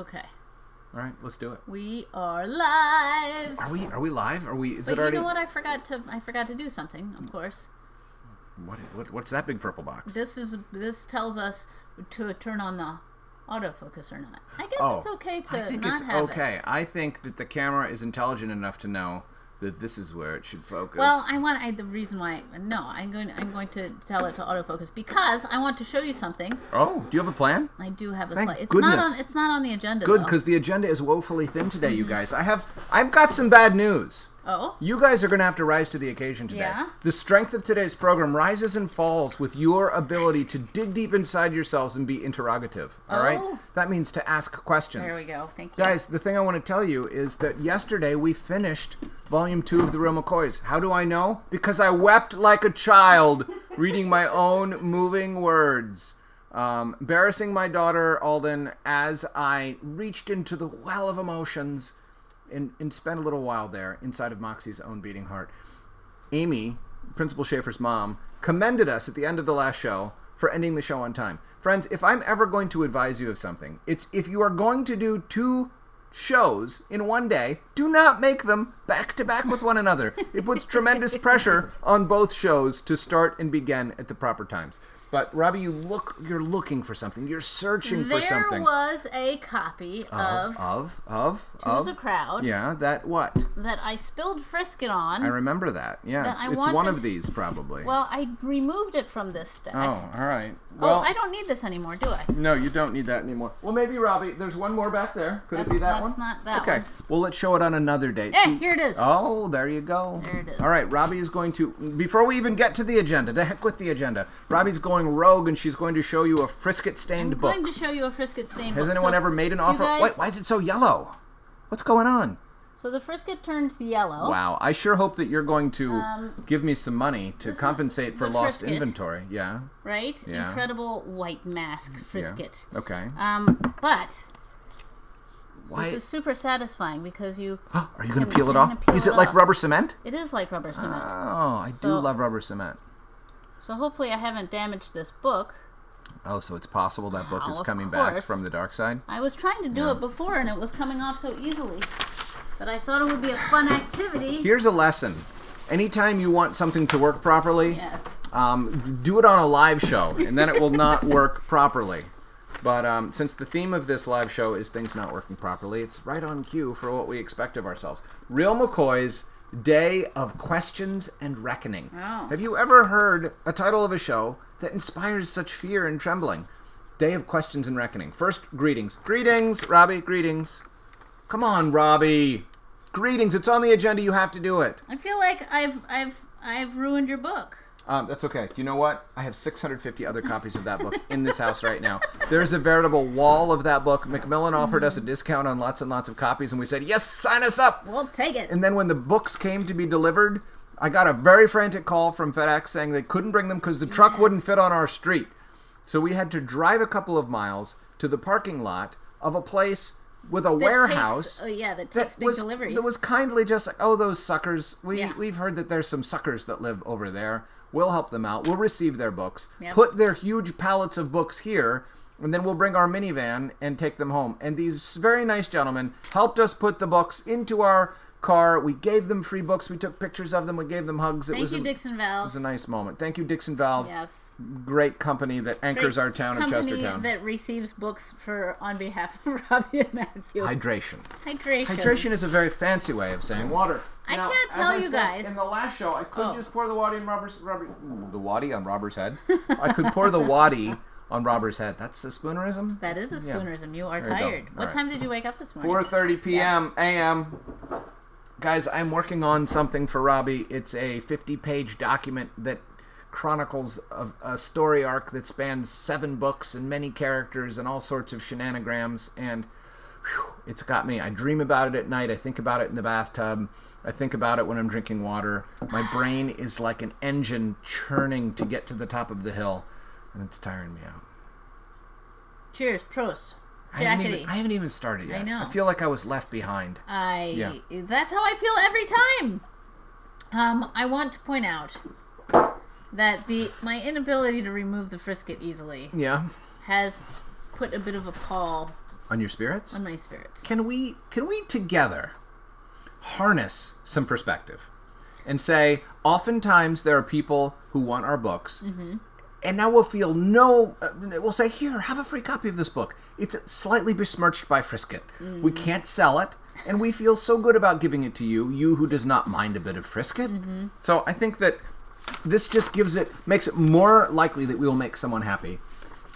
Okay. All right, let's do it. We are live. Are we live? Is but it already? You know what? I forgot to do something. Of course. What's that big purple box? This tells us to turn on the autofocus or not. I guess it's okay to I think not it's have okay. it. I think that the camera is intelligent enough to know that this is where it should focus. Well, the reason why I'm going to tell it to autofocus because I want to show you something. Oh, do you have a plan? I do have a Thank slide. It's goodness. It's not on the agenda. Good, though. because the agenda is woefully thin today, you guys. I've got some bad news. Oh. You guys are going to have to rise to the occasion today. Yeah? The strength of today's program rises and falls with your ability to dig deep inside yourselves and be interrogative. All right? That means to ask questions. There we go. Thank you. Guys, the thing I want to tell you is that yesterday we finished Volume 2 of The Real McCoys. How do I know? Because I wept like a child reading my own moving words. Embarrassing my daughter, Alden, as I reached into the well of emotions and spent a little while there inside of Moxie's own beating heart. Amy, Principal Schaefer's mom, commended us at the end of the last show for ending the show on time. Friends, if I'm ever going to advise you of something, it's if you are going to do 2 shows in one day, do not make them back to back with one another. It puts tremendous pressure on both shows to start and begin at the proper times. But Robbie, you're looking for something. You're searching for something. There was a copy of Two's a Crowd. Yeah, that I spilled Frisket on. I remember that. Yeah, it's one of these probably. Well, I removed it from this stack. Oh, all right. Well, I don't need this anymore, do I? No, you don't need that anymore. Well, maybe Robbie, there's one more back there. Could it be that one? That's not that one. Okay. Well, let's show it on another date. Hey, here it is. Oh, there you go. There it is. All right, Robbie is going to, before we even get to the agenda, to heck with the agenda, Robbie's going rogue and she's going to show you a Frisket-stained book. I'm going to show you a Frisket-stained book. Has anyone ever made an offer? Wait, why is it so yellow? What's going on? So the Frisket turns yellow. Wow. I sure hope that you're going to give me some money to compensate for lost Frisket, inventory. Yeah. Right? Yeah. Incredible white mask Frisket. Yeah. Okay. But why? This is super satisfying because you... Are you going to peel it off? Is it like rubber cement? It is like rubber cement. Oh, I do love rubber cement. So hopefully I haven't damaged this book. Oh, so it's possible that book is coming back from the dark side? I was trying to do it before and it was coming off so easily. But I thought it would be a fun activity. Here's a lesson. Anytime you want something to work properly, do it on a live show, and then it will not work properly. But since the theme of this live show is things not working properly, it's right on cue for what we expect of ourselves. Real McCoy's Day of Questions and Reckoning. Oh. Have you ever heard a title of a show that inspires such fear and trembling? Day of Questions and Reckoning. First, greetings. Greetings, Robbie, greetings. Come on, Robbie. Greetings, it's on the agenda, you have to do it. I feel like I've ruined your book. That's okay. Do you know what? I have 650 other copies of that book in this house right now. There's a veritable wall of that book. Macmillan offered us a discount on lots and lots of copies, and we said, yes, sign us up. We'll take it. And then when the books came to be delivered, I got a very frantic call from FedEx saying they couldn't bring them because the truck wouldn't fit on our street. So we had to drive a couple of miles to the parking lot of a place with a warehouse that takes big deliveries. That was kindly just like, oh, those suckers. We've heard that there's some suckers that live over there. We'll help them out. We'll receive their books. Yep. Put their huge pallets of books here, and then we'll bring our minivan and take them home. And these very nice gentlemen helped us put the books into our car. We gave them free books. We took pictures of them. We gave them hugs. Thank you, Dixon Valve. It was a nice moment. Thank you, Dixon Valve. Yes. Great company that anchors our town of Chestertown. Company that receives books on behalf of Robbie and Matthew. Hydration is a very fancy way of saying water. I can't tell you guys. In the last show, I could just pour the waddy on the waddy on Robber's head. I could pour the waddy on Robber's head. That's a spoonerism? That is a spoonerism. You are tired. What time did you wake up this morning? 4:30 p.m. a.m. Guys, I'm working on something for Robbie. It's a 50-page document that chronicles a story arc that spans 7 books and many characters and all sorts of shenanigans. And it's got me. I dream about it at night. I think about it in the bathtub. I think about it when I'm drinking water. My brain is like an engine churning to get to the top of the hill, and it's tiring me out. Cheers, Prost. I haven't even started yet. I know. I feel like I was left behind. That's how I feel every time. I want to point out that my inability to remove the Frisket easily has put a bit of a pall On your spirits? On my spirits. Can we together harness some perspective and say, oftentimes there are people who want our books, and now we'll feel we'll say, here, have a free copy of this book. It's slightly besmirched by Frisket. We can't sell it, and we feel so good about giving it to you who does not mind a bit of Frisket. So I think that this just makes it more likely that we will make someone happy.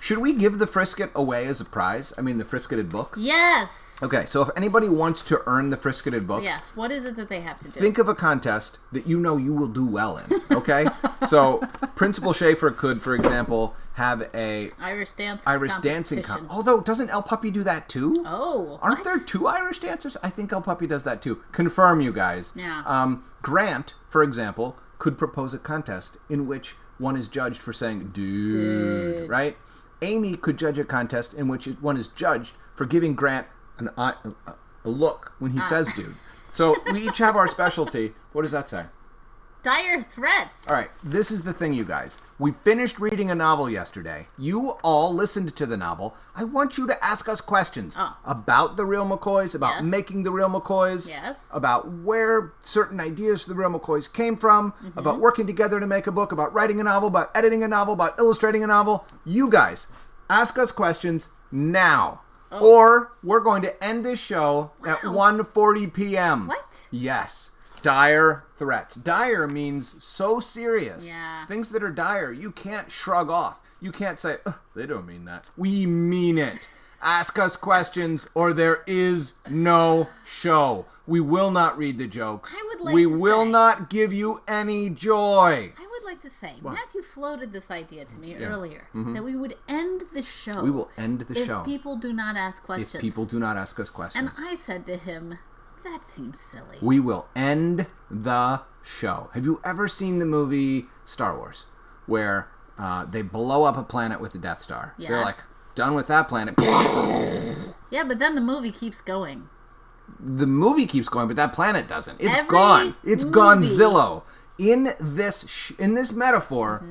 Should we give the Frisket away as a prize? I mean, the Frisketed book? Yes! Okay, so if anybody wants to earn the Frisketed book... Yes, what is it that they have to do? Think of a contest that you know you will do well in, okay? So, Principal Schaefer could, for example, have a... Irish dancing competition. Although, doesn't El Puppy do that too? Oh, Aren't there 2 Irish dancers? I think El Puppy does that too. Confirm, you guys. Yeah. Grant, for example, could propose a contest in which one is judged for saying, dude. Right? Amy could judge a contest in which one is judged for giving Grant a look when he says dude. So we each have our specialty. What does that say? Dire threats. All right, this is the thing, you guys. We finished reading a novel yesterday. You all listened to the novel. I want you to ask us questions about the real McCoys, about making the real McCoys, about where certain ideas for the real McCoys came from, about working together to make a book, about writing a novel, about editing a novel, about illustrating a novel. You guys, ask us questions now. Or we're going to end this show at 1:40 p.m. What? Yes. Dire threats. Dire means so serious. Yeah. Things that are dire, you can't shrug off. You can't say, they don't mean that. We mean it. Ask us questions or there is no show. We will not read the jokes. We will not give you any joy. I would like to say, Matthew floated this idea to me earlier, that we would end the show. We will end the show. If people do not ask questions. If people do not ask us questions. And I said to him, that seems silly. We will end the show. Have you ever seen the movie Star Wars, where they blow up a planet with the Death Star? Yeah. They're like, done with that planet. Yeah, but then the movie keeps going. The movie keeps going, but that planet doesn't. It's Every gone. It's movie. Gonzillo. In this metaphor,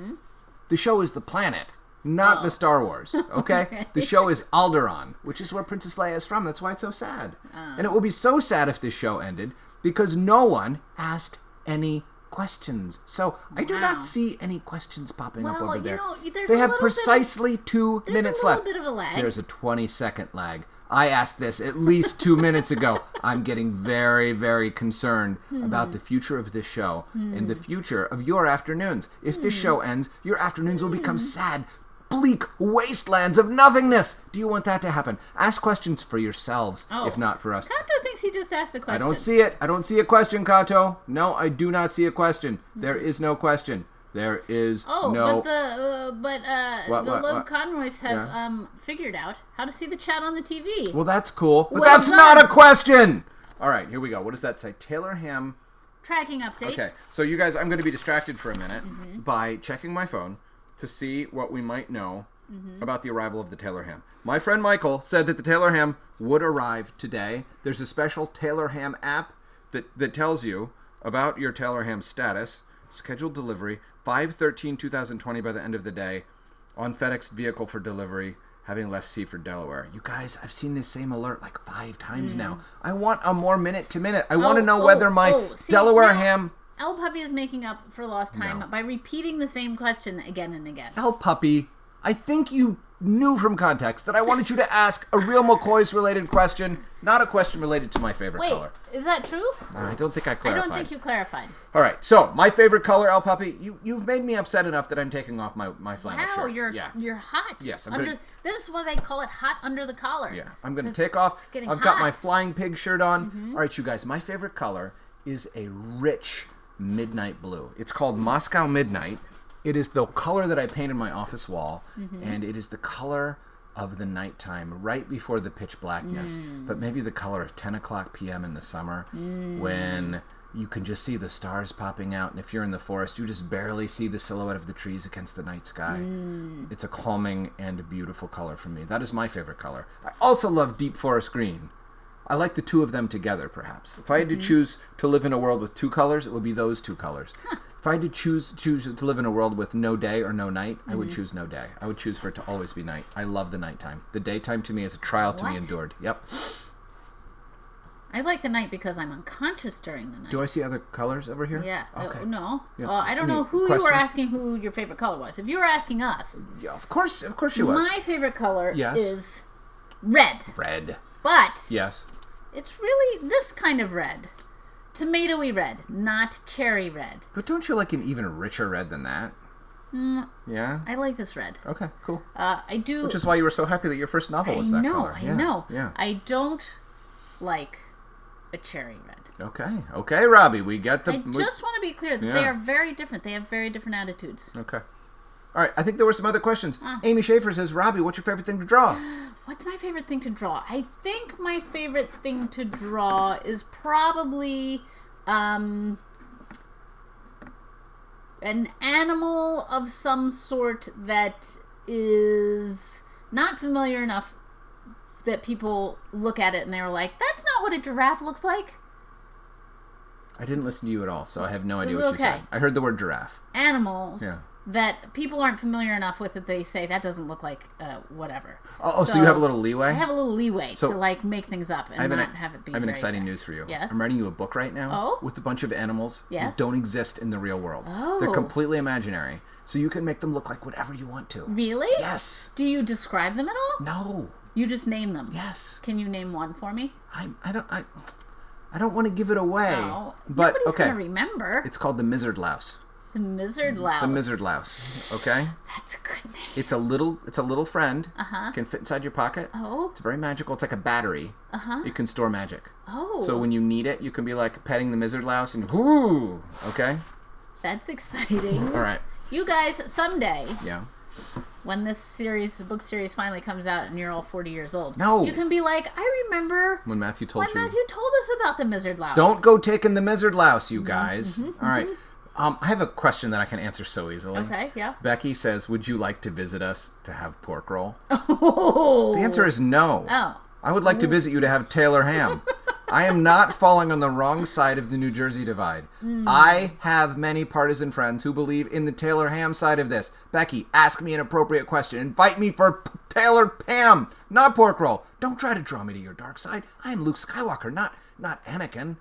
the show is the planet, not the Star Wars, okay? The show is Alderaan, which is where Princess Leia is from. That's why it's so sad. And it would be so sad if this show ended, because no one asked any questions. So I do not see any questions popping up over there. They have precisely 2 minutes left. There's a little bit of a lag. There's a 20-second lag. I asked this at least 2 minutes ago. I'm getting very, very concerned about the future of this show and the future of your afternoons. If this show ends, your afternoons will become sad, bleak wastelands of nothingness. Do you want that to happen? Ask questions for yourselves, if not for us. Kato thinks he just asked a question. I don't see it. I don't see a question, Kato. No, I do not see a question. There is no question. There is no... but the Loeb Conroys have figured out how to see the chat on the TV. Well, that's cool. But that's not a question! All right, here we go. What does that say? Taylor Ham... Tracking update. Okay, so you guys, I'm going to be distracted for a minute by checking my phone to see what we might know about the arrival of the Taylor Ham. My friend Michael said that the Taylor Ham would arrive today. There's a special Taylor Ham app that tells you about your Taylor Ham status, scheduled delivery, 5/13/2020 by the end of the day, on FedEx vehicle for delivery, having left Seaford, Delaware. You guys, I've seen this same alert like 5 times now. I want a more minute to minute. I want to know whether my Delaware ham... El Puppy is making up for lost time by repeating the same question again and again. El Puppy, I think you knew from context that I wanted you to ask a real McCoy's related question, not a question related to my favorite color. Wait, is that true? I don't think I clarified. I don't think you clarified. All right, so my favorite color, El Puppy, you've made me upset enough that I'm taking off my flannel shirt. Wow, you're hot. Yes, this is why they call it hot under the collar. Yeah, I'm going to take off. I've got my Flying Pig shirt on. All right, you guys, my favorite color is a rich midnight blue. It's called Moscow Midnight. It is the color that I painted my office wall, and it is the color of the nighttime, right before the pitch blackness, but maybe the color of 10 o'clock p.m. in the summer, when you can just see the stars popping out, and if you're in the forest, you just barely see the silhouette of the trees against the night sky. It's a calming and beautiful color for me. That is my favorite color. I also love deep forest green. I like the two of them together, perhaps. If I had to choose to live in a world with 2 colors, it would be those 2 colors. If I had to choose to live in a world with no day or no night, I would choose no day. I would choose for it to always be night. I love the nighttime. The daytime to me is a trial to be endured. Yep. I like the night because I'm unconscious during the night. Do I see other colors over here? Yeah. Okay. No. Yeah. I don't know who you were asking who your favorite color was. If you were asking us. Yeah, of course she was. My favorite color is red. Red. But. Yes. It's really this kind of red. Tomatoey red, not cherry red. But don't you like an even richer red than that? Yeah? I like this red. Okay, cool. I do. Which is why you were so happy that your first novel was that color. I know. Yeah. I don't like a cherry red. Okay, Robbie, we get the... I just want to be clear that they are very different. They have very different attitudes. Okay. All right, I think there were some other questions. Amy Schaefer says, Robbie, what's your favorite thing to draw? What's my favorite thing to draw? I think my favorite thing to draw is probably an animal of some sort that is not familiar enough that people look at it and they're like, that's not what a giraffe looks like. I didn't listen to you at all, so I have no idea what you said. I heard the word giraffe. Animals that people aren't familiar enough with that they say, that doesn't look like whatever. Oh, so you have a little leeway? I have a little leeway to like make things up and not have it be I have an exciting exact. news for you. Yes? I'm writing you a book right now with a bunch of animals that don't exist in the real world. Oh. They're completely imaginary. So you can make them look like whatever you want to. Really? Yes. Do you describe them at all? No. You just name them? Yes. Can you name one for me? I don't want to give it away. No. But nobody's going to remember. It's called the Mizzard Louse. The Mizzard Louse. The Mizzard Louse. Okay? That's a good name. It's a little friend. Can fit inside your pocket. Oh. It's very magical. It's like a battery. It can store magic. Oh. So when you need it, you can be like petting the Mizzard Louse and whoo! Okay? That's exciting. All right. You guys, someday. Yeah. When this book series finally comes out and you're all 40 years old. No. You can be like, I remember when Matthew told us about the Mizzard Louse. Don't go taking the Mizzard Louse, you guys. All right. I have a question that I can answer so easily. Okay, yeah. Becky says, would you like to visit us to have pork roll? Oh. The answer is no. Oh. I would like to visit you to have Taylor ham. I am not falling on the wrong side of the New Jersey divide. I have many partisan friends who believe in the Taylor ham side of this. Becky, ask me an appropriate question. Invite me for Taylor ham, not pork roll. Don't try to draw me to your dark side. I am Luke Skywalker, not Anakin.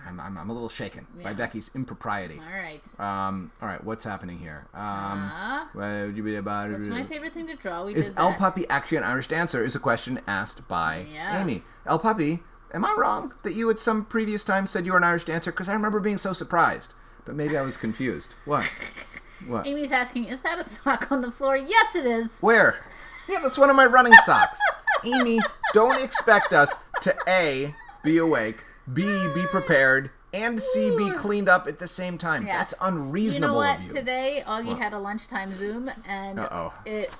I'm a little shaken by Becky's impropriety. All right. All right. What's happening here? What's my favorite thing to draw? Is El Puppy actually an Irish dancer? Is a question asked by Amy. El Puppy, am I wrong that you at some previous time said you were an Irish dancer? Because I remember being so surprised, but maybe I was confused. What? Amy's asking, is that a sock on the floor? Yes, it is. Where? Yeah, that's one of my running socks. Amy, don't expect us to A, be awake, B, be prepared, and C, be cleaned up at the same time. Yes. That's unreasonable of you. Today, Augie had a lunchtime Zoom, and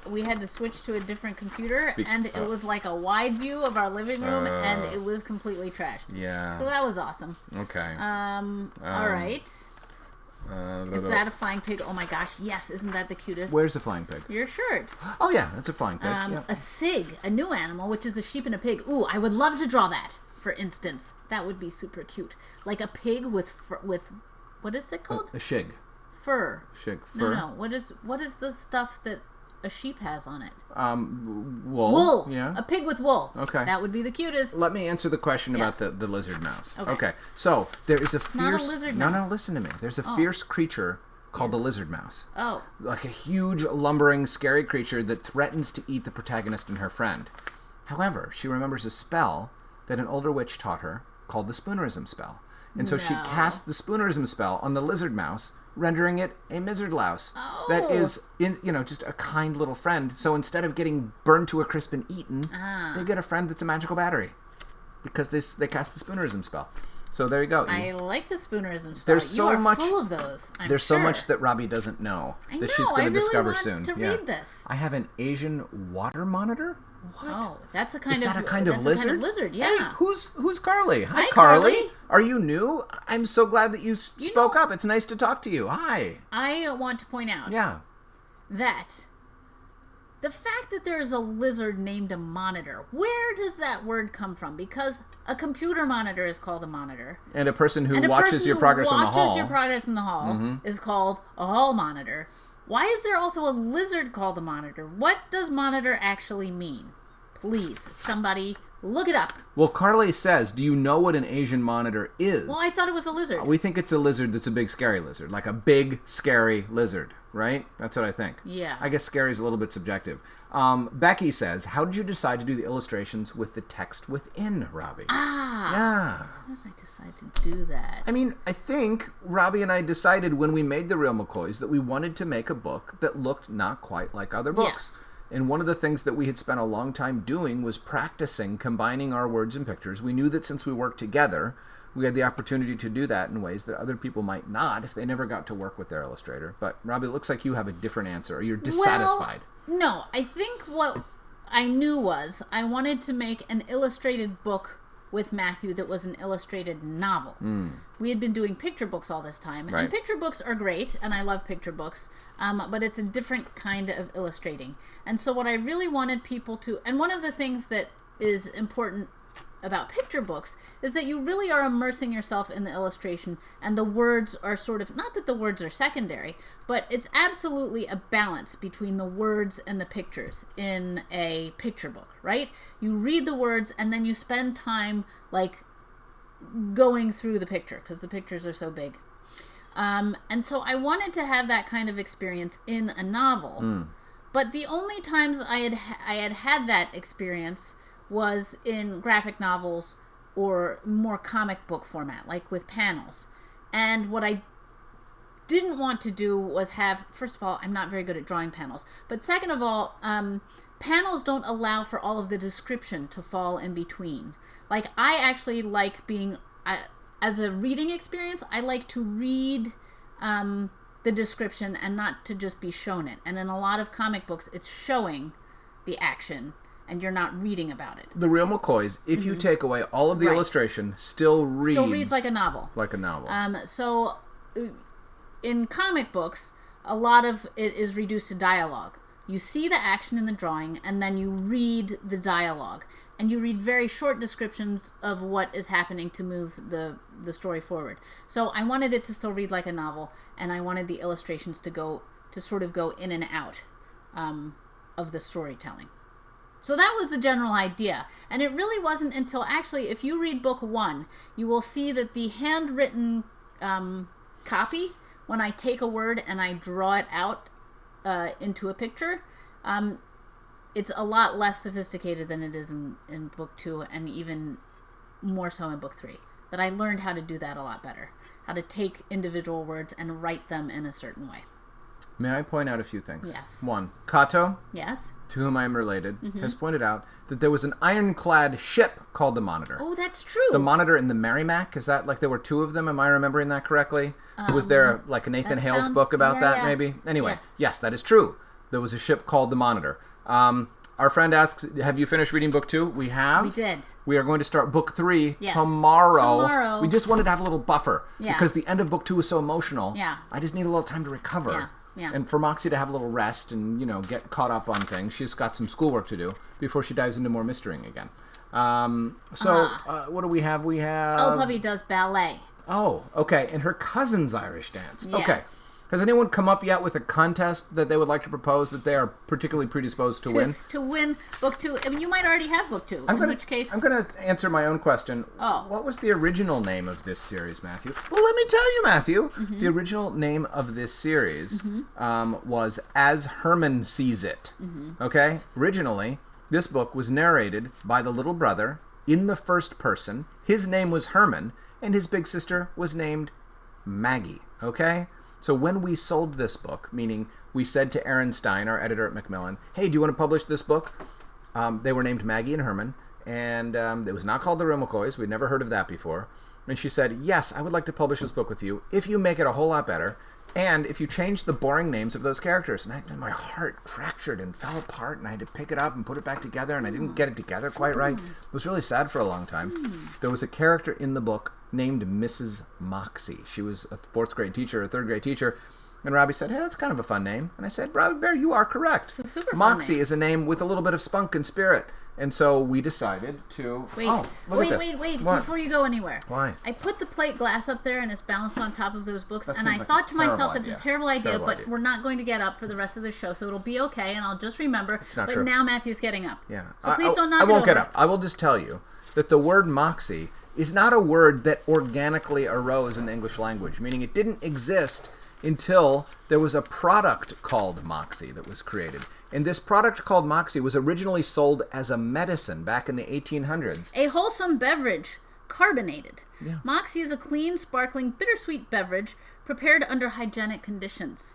we had to switch to a different computer, and it was like a wide view of our living room, and it was completely trashed. Yeah. So that was awesome. Okay. All right. Is that a flying pig? Oh my gosh, yes. Isn't that the cutest? Where's the flying pig? Your shirt. Oh, yeah, that's a flying pig. A sig, a new animal, which is a sheep and a pig. Ooh, I would love to draw that, for instance. That would be super cute. Like a pig with what is it called? A shig. Fur. Shig. Fur? No. What is the stuff that a sheep has on it? Wool. Wool. Yeah. A pig with wool. Okay. That would be the cutest. Let me answer the question about the lizard mouse. Okay. So there is a fierce. Not a lizard mouse. No, listen to me. There's a fierce creature called the lizard mouse. Oh. Like a huge, lumbering, scary creature that threatens to eat the protagonist and her friend. However, she remembers a spell that an older witch taught her called the Spoonerism spell. And so she cast the Spoonerism spell on the lizard mouse, rendering it a Mizzard Louse. Oh. That is, just a kind little friend. So instead of getting burned to a crisp and eaten, they get a friend that's a magical battery. Because they cast the Spoonerism spell. So there you go. I like the Spoonerism spell. There's so much full of those. There's so much that Robbie doesn't know that she's going to discover soon. I really want to read this. I have an Asian water monitor. What? Oh, that's a kind Is of that a kind of lizard? A kind of lizard, yeah. Hey, who's Carly? Hi, Carly. Are you new? I'm so glad that you spoke up. It's nice to talk to you. Hi. I want to point out that the fact that there is a lizard named a monitor, where does that word come from? Because a computer monitor is called a monitor. And a person who watches your progress in the hall. watches your progress in the hall is called a hall monitor. Why is there also a lizard called a monitor? What does monitor actually mean? Please, somebody look it up. Well, Carly says, do you know what an Asian monitor is? Well, I thought it was a lizard. We think it's a lizard that's a big, scary lizard. Like a big, scary lizard, right? That's what I think. Yeah. I guess scary is a little bit subjective. Becky says, how did you decide to do the illustrations with the text within, Robbie? Yeah. How did I decide to do that? I mean, I think Robbie and I decided when we made The Real McCoys that we wanted to make a book that looked not quite like other books. Yes. And one of the things that we had spent a long time doing was practicing combining our words and pictures. We knew that since we worked together, we had the opportunity to do that in ways that other people might not if they never got to work with their illustrator. But, Robbie, it looks like you have a different answer, or you're dissatisfied. Well, no, I think what I knew was I wanted to make an illustrated book with Matthew that was an illustrated novel. We had been doing picture books all this time. Right. And picture books are great, and I love picture books, but it's a different kind of illustrating. And so what I really wanted people to... And one of the things that is important about picture books is that you really are immersing yourself in the illustration, and the words are sort of... Not that the words are secondary, but it's absolutely a balance between the words and the pictures in a picture book, right? You read the words, and then you spend time, like, going through the picture, because the pictures are so big. And so I wanted to have that kind of experience in a novel, but the only times I had that experience was in graphic novels or more comic book format, like with panels. And what I didn't want to do was have, first of all, I'm not very good at drawing panels, but second of all, panels don't allow for all of the description to fall in between. Like, I actually like being, as a reading experience, I like to read the description and not to just be shown it. And in a lot of comic books, it's showing the action and you're not reading about it. The Real McCoys, if you take away all of the illustration, still reads like a novel. Like a novel. So in comic books, a lot of it is reduced to dialogue. You see the action in the drawing, and then you read the dialogue. And you read very short descriptions of what is happening to move the story forward. So I wanted it to still read like a novel, and I wanted the illustrations to sort of go in and out of the storytelling. So that was the general idea. And it really wasn't until, actually, if you read book 1, you will see that the handwritten copy, when I take a word and I draw it out into a picture, it's a lot less sophisticated than it is in book 2, and even more so in book 3. That I learned how to do that a lot better. How to take individual words and write them in a certain way. May I point out a few things? Yes. 1, Kato, Yes. to whom I am related, has pointed out that there was an ironclad ship called the Monitor. Oh, that's true. The Monitor and the Merrimack, is that, like, there were 2 of them? Am I remembering that correctly? Was there, like, a Nathan Hale's book about that, maybe? Anyway, yes, that is true. There was a ship called the Monitor. Our friend asks, have you finished reading book 2? We have. We did. We are going to start book 3 Yes. tomorrow. We just wanted to have a little buffer Yeah. because the end of book 2 was so emotional. Yeah. I just need a little time to recover. Yeah. Yeah. And for Moxie to have a little rest and, get caught up on things. She's got some schoolwork to do before she dives into more mysterying again. What do we have? We have... Oh, Puppy does ballet. Oh, okay. And her cousin's Irish dance. Yes. Okay. Has anyone come up yet with a contest that they would like to propose that they are particularly predisposed to win? To win book 2. I mean, you might already have book 2, which case... I'm going to answer my own question. Oh. What was the original name of this series, Matthew? Well, let me tell you, Matthew. The original name of this series was As Herman Sees It. Okay? Originally, this book was narrated by the little brother in the first person. His name was Herman, and his big sister was named Maggie. Okay? So when we sold this book, meaning we said to Aaron Stein, our editor at Macmillan, hey, do you want to publish this book? They were named Maggie and Herman, and it was not called The Real McCoys. We'd never heard of that before. And she said, yes, I would like to publish this book with you if you make it a whole lot better, and if you change the boring names of those characters. And my heart fractured and fell apart, and I had to pick it up and put it back together, and I didn't get it together quite right. It was really sad for a long time. There was a character in the book named Mrs. Moxie. She was a 4th grade teacher, a 3rd grade teacher, And Robbie said, hey, that's kind of a fun name. And I said, Robbie Bear, you are correct. It's a super fun Moxie name. is a name with a little bit of spunk and spirit. And so we decided to... Wait, What? before you go anywhere. Why? I put the plate glass up there and it's balanced on top of those books. That And seems I like thought a to myself, terrible that's idea. a terrible idea, Terrible but idea. we're not going to get up for the rest of the show. So it'll be okay, and I'll just remember. It's not but true. now Matthew's getting up. Yeah. So please don't knock I won't it get over. up. I will just tell you that the word moxie is not a word that organically arose in the English language, meaning it didn't exist until there was a product called Moxie that was created. And this product called Moxie was originally sold as a medicine back in the 1800s. A wholesome beverage, carbonated. Yeah. Moxie is a clean, sparkling, bittersweet beverage prepared under hygienic conditions.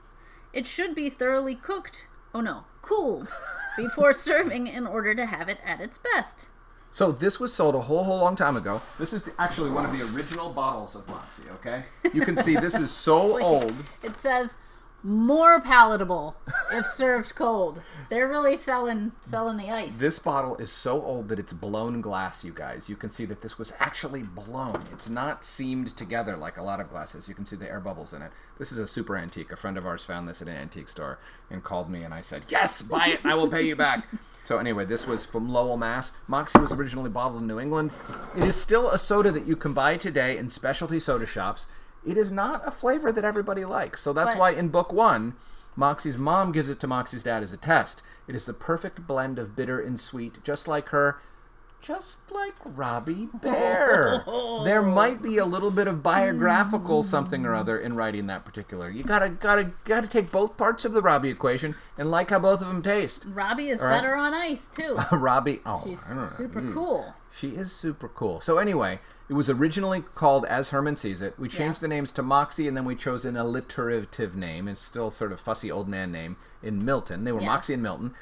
It should be thoroughly cooled before serving in order to have it at its best. So this was sold a whole long time ago. This is actually one of the original bottles of Moxie, okay? You can see this is so old. It says more palatable if served cold. They're really selling the ice. This bottle is so old that it's blown glass, you guys. You can see that this was actually blown. It's not seamed together like a lot of glasses. You can see the air bubbles in it. This is a super antique. A friend of ours found this at an antique store and called me, and I said, yes, buy it, and I will pay you back. So anyway, this was from Lowell, Mass. Moxie was originally bottled in New England. It is still a soda that you can buy today in specialty soda shops. It is not a flavor that everybody likes. So that's why in book 1, Moxie's mom gives it to Moxie's dad as a test. It is the perfect blend of bitter and sweet, just like Robbie Bear. There might be a little bit of biographical something or other in writing that particular. You gotta take both parts of the Robbie equation and like how both of them taste. Robbie is All right. better on ice, too. Robbie, She's I don't know. super cool. She is super cool. So anyway, it was originally called As Herman Sees It. We changed the names to Moxie, and then we chose an alliterative name. It's still sort of fussy old man name in Milton. They were Moxie and Milton.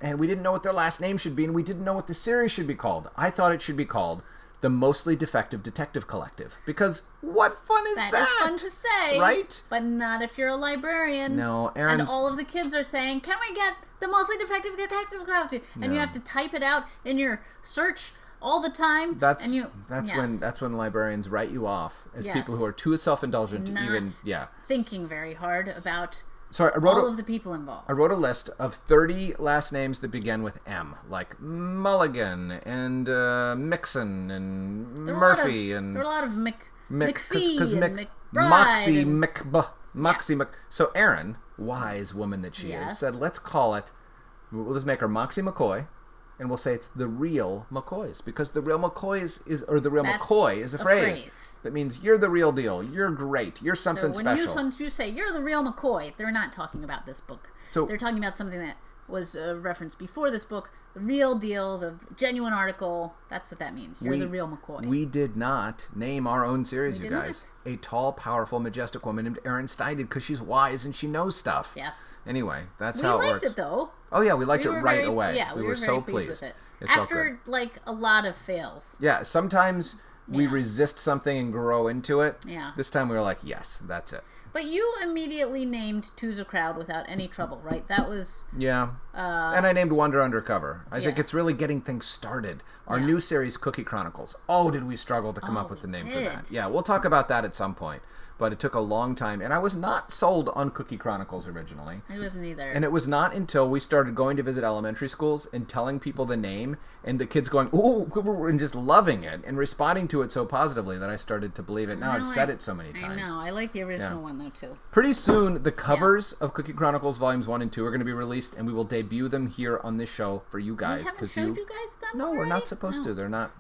And we didn't know what their last name should be, and we didn't know what the series should be called. I thought it should be called The Mostly Defective Detective Collective. Because what fun is that? That is fun to say. Right? But not if you're a librarian. No, Aaron's... And all of the kids are saying, can we get The Mostly Defective Detective Collective? And you have to type it out in your search all the time. That's yes. when librarians write you off as people who are too self-indulgent to even thinking very hard about all of the people involved. I wrote a list of 30 last names that begin with M, like Mulligan and Mixon and Murphy there were a lot of McPhee and McBride Moxie. So Erin, wise woman that she is, said, let's call it. We'll just make her Moxie McCoy. And we'll say it's the real McCoys, because the real McCoys McCoy is a phrase that means you're the real deal, you're great, you're something special. When you say you're the real McCoy, they're not talking about this book. So they're talking about something that was referenced before this book, the real deal, the genuine article. That's what that means. You're the real McCoy. We did not name our own series, you guys. A tall, powerful, majestic woman named Erin Stein did, because she's wise and she knows stuff. Yes. Anyway, that's how it works. We liked it, though. Oh, yeah, we liked it right away. Yeah, we were so very pleased with it. It After, a lot of fails. Yeah, sometimes we resist something and grow into it. Yeah. This time we were like, yes, that's it. But you immediately named Two's a Crowd without any trouble, right? That was... Yeah. And I named Wonder Undercover. I think it's really getting things started. Our new series, Cookie Chronicles. Oh, did we struggle to come up with the name for that. Yeah, we'll talk about that at some point. But it took a long time. And I was not sold on Cookie Chronicles originally. I wasn't either. And it was not until we started going to visit elementary schools and telling people the name and the kids going, ooh, and just loving it and responding to it so positively that I started to believe it. Now I've said it so many times. I know. I like the original one, though, too. Pretty soon, the covers of Cookie Chronicles Volumes 1 and 2 are going to be released, and we will debut them here on this show for you guys. We haven't showed you guys them No, already? we're not supposed to. They're not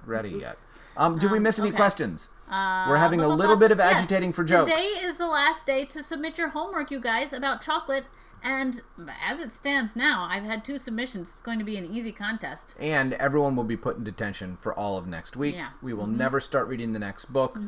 ready yet. Oops. Did we miss any questions? We're having a Well, little bit of agitating for jokes. Today is the last day to submit your homework, you guys, about chocolate. And as it stands now, I've had 2 submissions. It's going to be an easy contest. And everyone will be put in detention for all of next week. Yeah. We will never start reading the next book.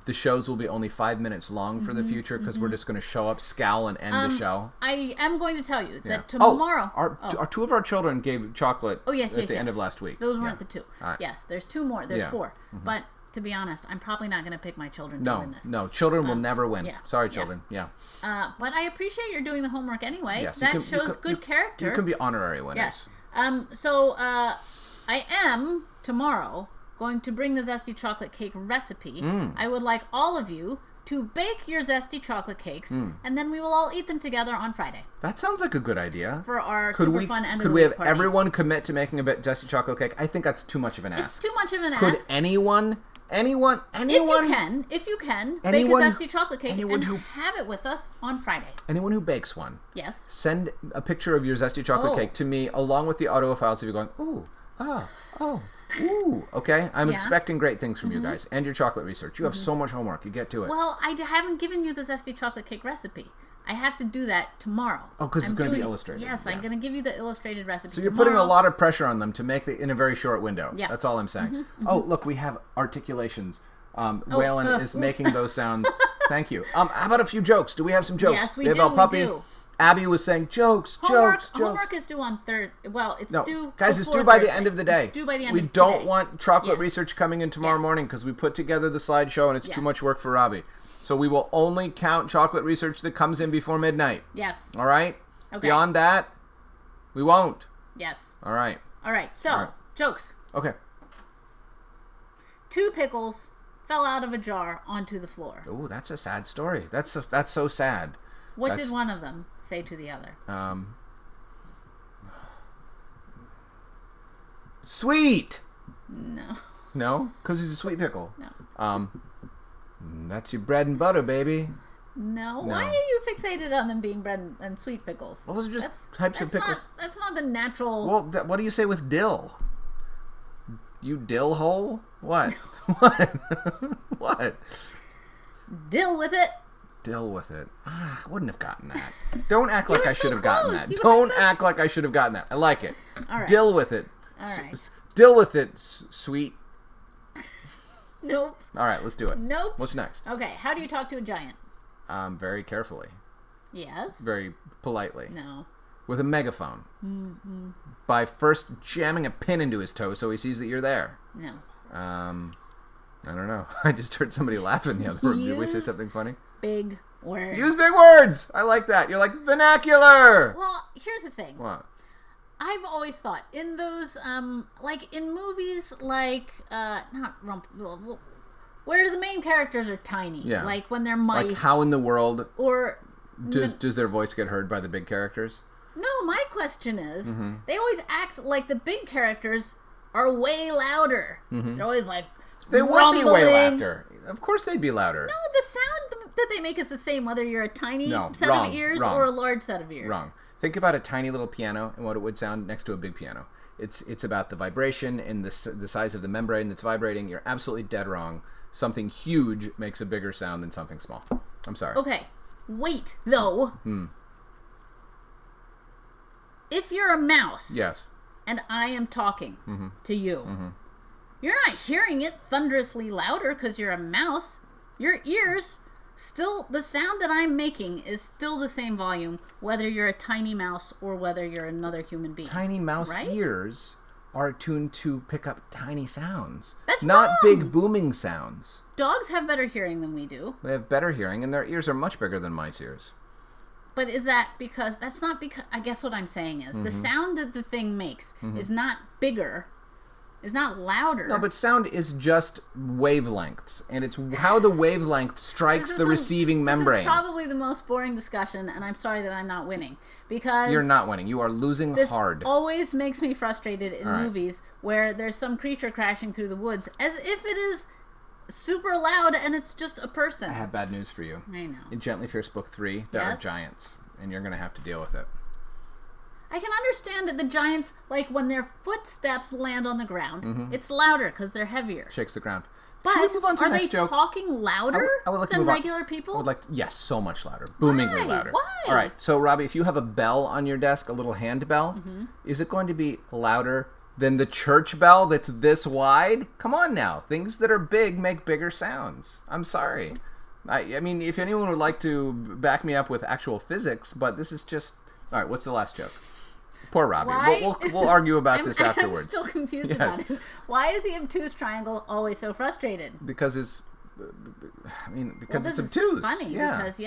The shows will be only 5 minutes long for the future, because we're just going to show up, scowl, and end the show. I am going to tell you that tomorrow... Our 2 of our children gave chocolate at the end of last week. Those weren't the 2. Right. Yes, there's 2 more. There's 4. But... to be honest, I'm probably not going to pick my children to win this. No, children will never win. Yeah. Sorry, children. Yeah. But I appreciate you're doing the homework anyway. Yes, that shows good character. You can be honorary winners. Yes. So I am, tomorrow, going to bring the Zesty Chocolate Cake recipe. I would like all of you to bake your zesty chocolate cakes, and then we will all eat them together on Friday. That sounds like a good idea. For our super fun end of the week party. Could we have everyone commit to making a zesty chocolate cake? I think that's too much of an ask. It's too much of an ask. Could anyone... If you can, bake a zesty chocolate cake and have it with us on Friday. Anyone who bakes one, yes, send a picture of your zesty chocolate cake to me, along with the audio files of you going, ooh, ooh. Okay, I'm expecting great things from you guys and your chocolate research. You have so much homework. You get to it. Well, I haven't given you the zesty chocolate cake recipe. I have to do that tomorrow. Oh, because it's going to be illustrated. Yes, I'm going to give you the illustrated recipe. So you're putting a lot of pressure on them to make it in a very short window. Yeah. That's all I'm saying. Oh, look, we have articulations. Waylon is making those sounds. Thank you. How about a few jokes? Do we have some jokes? Yes, we do. Abby was saying jokes. Homework is due on third. Well, it's due. Guys, it's due by the end of the day. It's due by the end we of today. We don't want chocolate research coming in tomorrow morning because we put together the slideshow and it's too much work for Robbie. So we will only count chocolate research that comes in before midnight. Yes. All right? Okay. Beyond that, we won't. Yes. All right. So, jokes. Okay. 2 pickles fell out of a jar onto the floor. Oh, that's a sad story. That's so sad. What did one of them say to the other? Sweet. No. No? Because he's a sweet pickle. No. That's your bread and butter, baby. No. Why are you fixated on them being bread and sweet pickles? Well, those are just types of pickles. That's not the natural... Well, what do you say with dill? You dill hole? What? What? Dill with it. Dill with it. I wouldn't have gotten that. Don't act like I should have gotten that. Don't act like I should have gotten that. I like it. All right. Dill with it. All right. Dill with it, sweet. Nope. All right, let's do it. Nope. What's next? Okay, how do you talk to a giant? Very carefully. Yes. Very politely. No. With a megaphone. By first jamming a pin into his toe so he sees that you're there. No. I don't know. I just heard somebody laugh in the other room. Did we say something funny? Big words. Use big words! I like that. You're like vernacular! Well, here's the thing. What? I've always thought in those, like in movies like, where the main characters are tiny. Yeah. Like when they're mice. Like how in the world or does their voice get heard by the big characters? No, my question is, they always act like the big characters are way louder. They're always like, they would be way louder. Of course they'd be louder. No, the sound that they make is the same whether you're a tiny set of ears or a large set of ears. Wrong. Think about a tiny little piano and what it would sound next to a big piano. It's about the vibration and the size of the membrane that's vibrating. You're absolutely dead wrong. Something huge makes a bigger sound than something small. I'm sorry. Okay. Wait, though. If you're a mouse. Yes. And I am talking to you. You're not hearing it thunderously louder because you're a mouse. Your ears, still, the sound that I'm making is still the same volume, whether you're a tiny mouse or whether you're another human being. Tiny mouse ears are tuned to pick up tiny sounds. That's not wrong. Big booming sounds. Dogs have better hearing than we do. They have better hearing, and their ears are much bigger than mice ears. But is that because, that's not because, I guess what I'm saying is, the sound that the thing makes is not bigger, is not louder. No, but sound is just wavelengths, and it's how the wavelength strikes the receiving membrane. This is probably the most boring discussion, and I'm sorry that I'm not winning. Because you're not winning. You are losing hard. This always makes me frustrated in movies where there's some creature crashing through the woods, as if it is super loud and it's just a person. I have bad news for you. I know. In Gently Fierce Book 3, there are giants, and you're going to have to deal with it. I can understand that the giants, like when their footsteps land on the ground, it's louder because they're heavier. Shakes the ground. But should we move on to are the next they joke? talking louder I would like to than move on. regular people? I would like to, yes, so much louder. Boomingly louder. Why? All right, so Robbie, if you have a bell on your desk, a little hand bell, is it going to be louder than the church bell that's this wide? Come on now. Things that are big make bigger sounds. I'm sorry. I mean, if anyone would like to back me up with actual physics, but this is just... All right, what's the last joke? Poor Robbie. We'll argue about this afterwards. I'm still confused about it. Why is the obtuse triangle always so frustrated? Because it's... because it's obtuse. Is funny because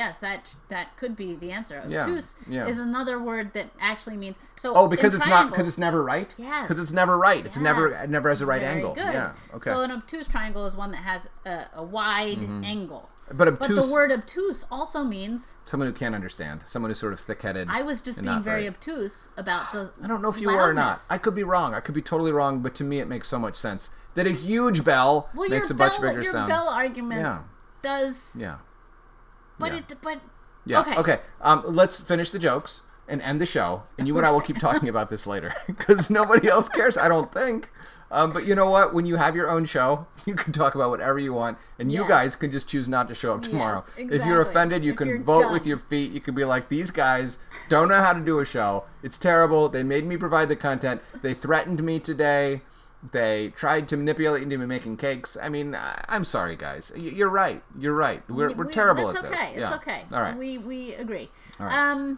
that could be the answer. Obtuse is another word that actually means because it's never right. Yes, because it's never right. It's never has a right Very angle. Good. Yeah. Okay. So an obtuse triangle is one that has a wide angle. But But obtuse... the word obtuse also means... someone who can't understand. Someone who's sort of thick-headed. I was just being very obtuse about the I don't know if you were or not. I could be wrong. I could be totally wrong, but to me it makes so much sense. That a huge bell makes a much bigger sound. Your bell argument does... Yeah. But yeah. But... Yeah. Okay. Let's finish the jokes and end the show. And you and I will keep talking about this later. Because nobody else cares, I don't think. But you know what? When you have your own show, you can talk about whatever you want. And you guys can just choose not to show up tomorrow. Yes, exactly. If you're offended, you can vote with your feet. You can be like, these guys don't know how to do a show. It's terrible. They made me provide the content. They threatened me today. They tried to manipulate into me making cakes. I mean, I'm sorry, guys. You're right. You're right. We're terrible at this. It's okay. All right. We agree. All right.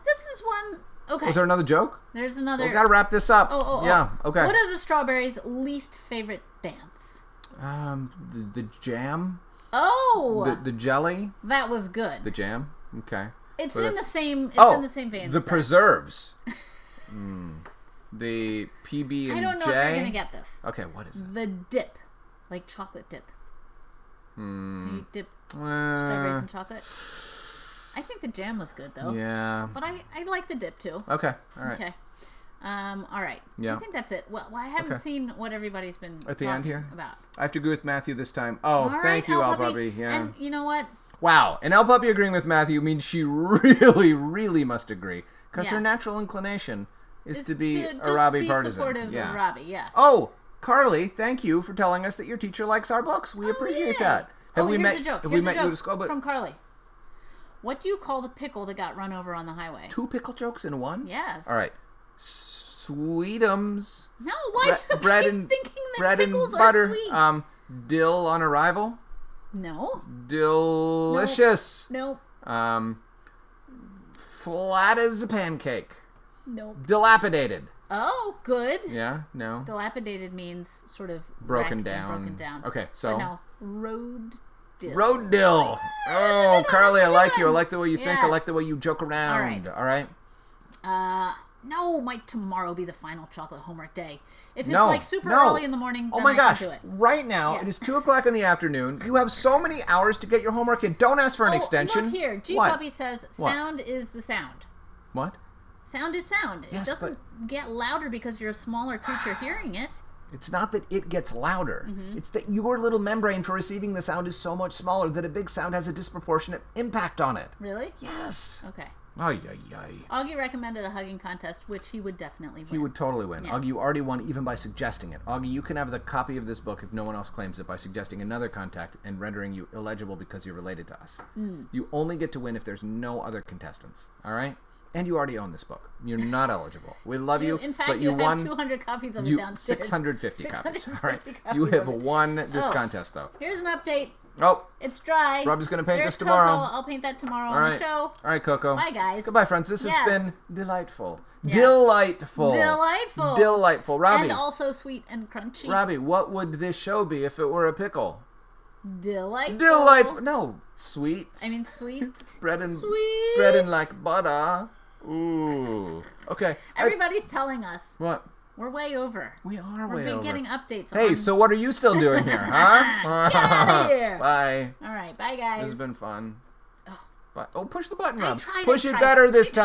This is one... Okay. Was there another joke? There's another... We gotta wrap this up. Oh. Yeah, okay. What is a strawberry's least favorite dance? The jam? Oh! The jelly? That was good. The jam? Okay. It's in the same vein. The preserves. The PB and J. I don't know if you're gonna get this. Okay, what is it? The dip. Like chocolate dip. You dip strawberries in chocolate. I think the jam was good though. Yeah. But I like the dip too. Okay. All right. Okay. All right. Yeah. I think that's it. Well, I haven't seen what everybody's been at the end here about. I have to agree with Matthew this time. Oh, thank you, El Puppy. Yeah. And you know what? Wow. And El Puppy agreeing with Matthew means she really, really must agree because her natural inclination is to be a Robbie partisan. Supportive of Robbie. Yes. Oh, Carly, thank you for telling us that your teacher likes our books. We appreciate that. Have we met? Have we met you at school? From Carly. What do you call the pickle that got run over on the highway? 2 pickle jokes in one? Yes. All right. Sweetums. No, why do you keep thinking that bread pickles and butter. are sweet? Dill on arrival. No. Delicious. Nope. Flat as a pancake. Nope. Dilapidated. Oh, good. Yeah, no. Dilapidated means sort of broken down. Okay, so. But no, road dill. Road dill. Oh, Carly, I like you. I like the way you think. I like the way you joke around. All right. No, might tomorrow be the final chocolate homework day. If it's like super early in the morning, then I can do it. Right now, it is 2 o'clock in the afternoon. You have so many hours to get your homework in. Don't ask for an extension. Look here. G-Puppy says sound is the sound. What? Sound is sound. Yes, it doesn't get louder because you're a smaller creature hearing it. It's not that it gets louder. It's that your little membrane for receiving the sound is so much smaller that a big sound has a disproportionate impact on it. Really? Yes. Okay. Ay. Augie recommended a hugging contest, which he would definitely win. He would totally win. Yeah. Augie, you already won even by suggesting it. Augie, you can have the copy of this book if no one else claims it by suggesting another contact and rendering you illegible because you're related to us. You only get to win if there's no other contestants. All right? And you already own this book. You're not eligible. We love you. In fact, but you won. have 200 copies of it downstairs. 650 copies. All right. Copies you have won this contest, though. Here's an update. Oh. It's dry. Robbie's going to paint this Coco. tomorrow. I'll paint that tomorrow All on right. the show. All right, Coco. Bye, guys. Goodbye, friends. This has been delightful. Yes. Delightful. Delightful. Robbie. And also sweet and crunchy. Robbie, what would this show be if it were a pickle? Delightful. No, sweet. I mean sweet. bread and sweet. Bread and like butter. Ooh. Okay. Everybody's telling us. What? We're way over. We are way We've been over. getting updates. Hey, so what are you still doing here, huh? Get out of here. Bye. All right. Bye, guys. This has been fun. Oh. Bye. Oh, push the button, Rob. I tried Push it better this time.